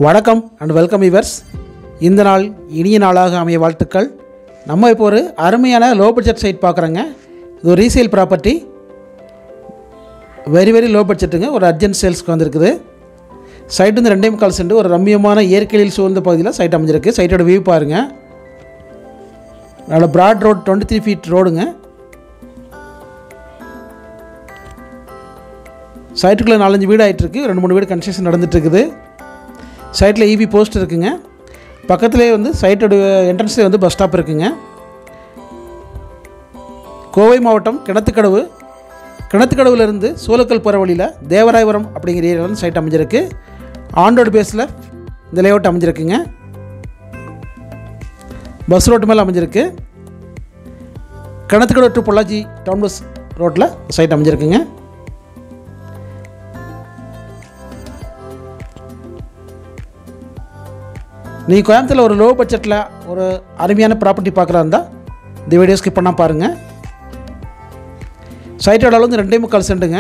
வணக்கம் and welcome viewers. இந்த நாள் இனிய நாளாக அமைய வாழ்த்துக்கள். நம்ம இப்போ ஒரு அருமையான லோ பட்ஜெட் சைட் பார்க்குறோங்க. இது ஒரு ரீசேல் ப்ராப்பர்ட்டி, வெரி லோ பட்ஜெட்டுங்க. ஒரு அர்ஜென்ட் சேல்ஸ்க்கு வந்திருக்குது. சைட் வந்து 2.25 சென்ட், ஒரு ரம்மியமான இயற்கையில் சூழ்ந்த பகுதியில் சைட் அமைஞ்சிருக்கு. சைட்டோட வியூ பாருங்கள். நல்ல ப்ராட் ரோடு, 23 ஃபீட் ரோடுங்க. சைட்டுக்குள்ளே 4-5 வீடு ஆகிட்டுருக்கு. 2-3 வீடு கன்ஸ்ட்ரக்ஷன் நடந்துகிட்ருக்குது. சைட்டில் ஈவி போஸ்ட் இருக்குங்க. பக்கத்துலேயே வந்து சைட்டோட என்ட்ரன்ஸ்லேயே வந்து பஸ் ஸ்டாப் இருக்குங்க. கோவை மாவட்டம் கிணத்துக்கடவுலேருந்து சோலக்கல் போகிற வழியில் தேவராயபுரம் அப்படிங்கிற ஏரியாவில் சைட் அமைஞ்சிருக்கு. ஆண்டோடு பேஸில் இந்த லேஅவுட் அமைஞ்சிருக்குங்க. பஸ் ரோட்டு மேலே அமைஞ்சிருக்கு. Kinathukadavu to Pollachi town bus ரோட்டில் சைட் அமைஞ்சிருக்குங்க. நீங்கள் கோயம்புத்தூரில் ஒரு லோ பட்ஜெட்டில் ஒரு அருமையான ப்ராப்பர்ட்டி பார்க்குறா இருந்தால் இந்த வீடியோ ஸ்கிப் பண்ணால் பாருங்கள். சைட்டோட அளவு வந்து 2.25 சென்ட்டுங்க.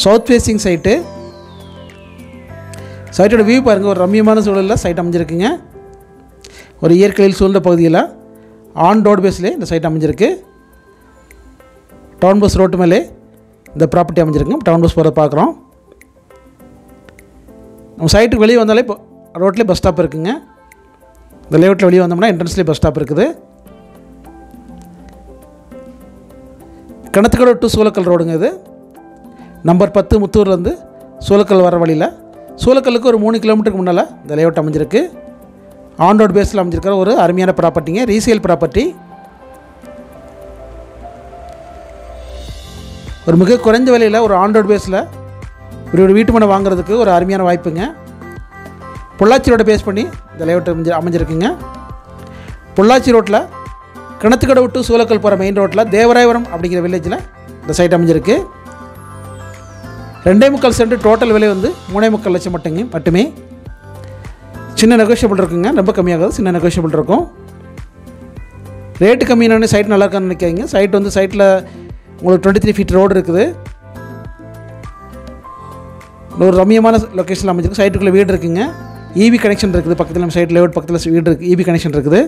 South facing site. சைட்டோட வியூ பாருங்கள். ஒரு ரம்மியமான சூழலில் சைட் அமைஞ்சிருக்குங்க. ஒரு இயற்கையில் சூழ்ந்த பகுதியில் ஆன் ரோடு பேஸ்லேயே இந்த சைட் அமைஞ்சிருக்கு. டவுன் பஸ் ரோட்டு மேலே இந்த ப்ராப்பர்ட்டி அமைஞ்சிருக்குங்க. டவுன் பஸ் போகிறத பார்க்குறோம். நம்ம சைட்டுக்கு வெளியே வந்தாலே இப்போ ரோட்லேயே பஸ் ஸ்டாப் இருக்குங்க. இந்த லேஅவுட்டில் வெளியே வந்தோம்னா என்ட்ரன்ஸ்லேயே பஸ் ஸ்டாப் இருக்குது. கிணத்துக்கடவு டு சூலக்கல் ரோடுங்க. இது நம்பர் 10 முத்தூர்லேருந்து சூலக்கல் வர வழியில், சூலக்கல்லுக்கு ஒரு 3 கிலோமீட்டருக்கு முன்னால் இந்த லேஅவுட் அமைஞ்சிருக்கு. ஆன் ரோடு பேஸில் அமைஞ்சிருக்கிற ஒரு அருமையான ப்ராப்பர்ட்டிங்க. Resale property. ஒரு மிக குறைஞ்ச விலையில் ஒரு ஆன் ரோடு பேஸில் ஒரு வீட்டு மனை வாங்குறதுக்கு ஒரு அருமையான வாய்ப்புங்க. பொள்ளாச்சி ரோட்டை பேஸ் பண்ணி இந்த லேஅவுட் அமைஞ்சிருக்குங்க. பொள்ளாச்சி ரோட்டில் கிணத்துக்கடவு டு சூலக்கல் போகிற மெயின் ரோட்டில் தேவராயபுரம் அப்படிங்கிற வில்லேஜில் இந்த சைட் அமைஞ்சிருக்கு. 2.25 சென்ட். டோட்டல் விலை வந்து 3.25 லட்சம் மட்டுமே. சின்ன நெகோஷியபிள் இருக்குங்க. ரொம்ப கம்மியாகாது, சின்ன நெகோஷியபிள் இருக்கும். ரேட்டு கம்மியான சைட் நல்லா இருக்கான்னு நினைக்காதீங்க. சைட் வந்து சைட்டில் உங்களுக்கு 23 ஃபீட் ரோடு இருக்குது. ஒரு ரம்மியமான லொக்கேஷனில் அமைஞ்சிருக்கு. சைட்டுக்குள்ளே வீடு இருக்குங்க. ஈவி கனெக்ஷன் இருக்குது. பக்கத்தில் நம்ம சைட் லேஅவுட் பக்கத்தில் வீடு இருக்குது. ஈவி கனெக்ஷன் இருக்குது.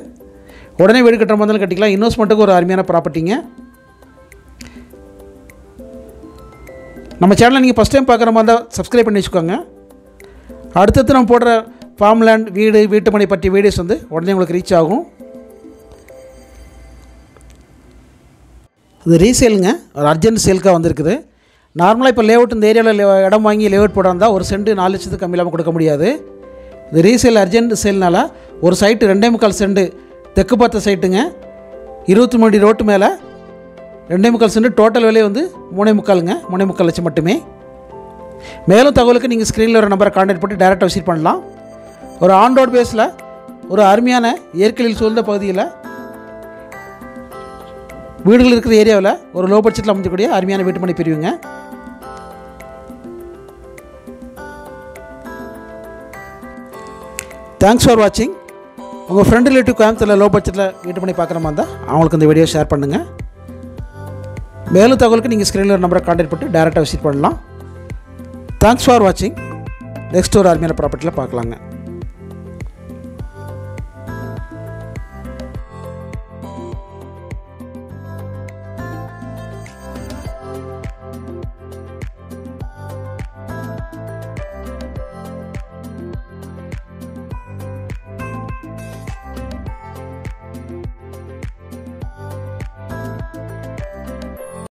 உடனே வீடு கட்டுற மாதிரி கட்டிக்கலாம். இன்வெஸ்ட்மெண்ட்டுக்கு ஒரு அருமையான ப்ராப்பர்ட்டிங்க. நம்ம சேனலை நீங்கள் ஃபஸ்ட் டைம் பார்க்குற மாதிரி தான் சப்ஸ்கிரைப் பண்ணி வச்சுக்கோங்க. அடுத்தடுத்து நம்ம போடுற ஃபார்ம் லேண்ட், வீட்டு மனை பற்றி வீடியோஸ் வந்து உடனே உங்களுக்கு ரீச் ஆகும். இது ரீசேலுங்க. ஒரு அர்ஜென்ட் சேலுக்காக வந்திருக்குது. நார்மலாக இப்போ லேஅவுட் இந்த ஏரியாவில் இடம் வாங்கி லேஅவுட் போட இருந்தால் ஒரு சென்ட் 4 லட்சத்துக்கு கம்மி இல்லாமல் கொடுக்க முடியாது. இது ரீசேல் அர்ஜென்ட் சேல்னால ஒரு சைட்டு 2.25 சென்ட் தெற்கு பார்த்த சைட்டுங்க. 23 அடி ரோட்டு மேலே 2.25 சென்ட். டோட்டல் விலை வந்து 3.25 லட்சம் மட்டுமே. மேலும் தகவலுக்கு நீங்கள் ஸ்க்ரீனில் ஒரு நம்பரை கான்டாக்ட் பண்ணி டேரெக்டாக விசிட் பண்ணலாம். ஒரு ஆன் ரோட் பேஸில் ஒரு அருமையான இயற்கையில் சூழ்ந்த பகுதியில் வீடுகள் இருக்கிற ஏரியாவில் ஒரு லோ பட்ஜெட்டில் அமைஞ்சக்கூடிய அருமையான வீட்டு மனை பிரிவுங்க. தேங்க்ஸ் ஃபார் வாட்சிங். உங்கள் ஃப்ரெண்ட் ரிலேட்டிவ் கோயம்புத்தூரில் லோ பட்ஜெட்டில் வீட்டு மனை பார்க்குற மாதிரி இருந்தால் அவங்களுக்கு இந்த வீடியோ ஷேர் பண்ணுங்கள். மேலும் தகவலுக்கு நீங்கள் ஸ்க்ரீனில் ஒரு நம்பரை கான்டாக்ட் பண்ணி டேரெக்டாக விசிட் பண்ணலாம். தேங்க்ஸ் ஃபார் வாட்சிங். நெக்ஸ்ட் ஒரு அருமையான ப்ராப்பர்ட்டியில் பார்க்கலாங்க.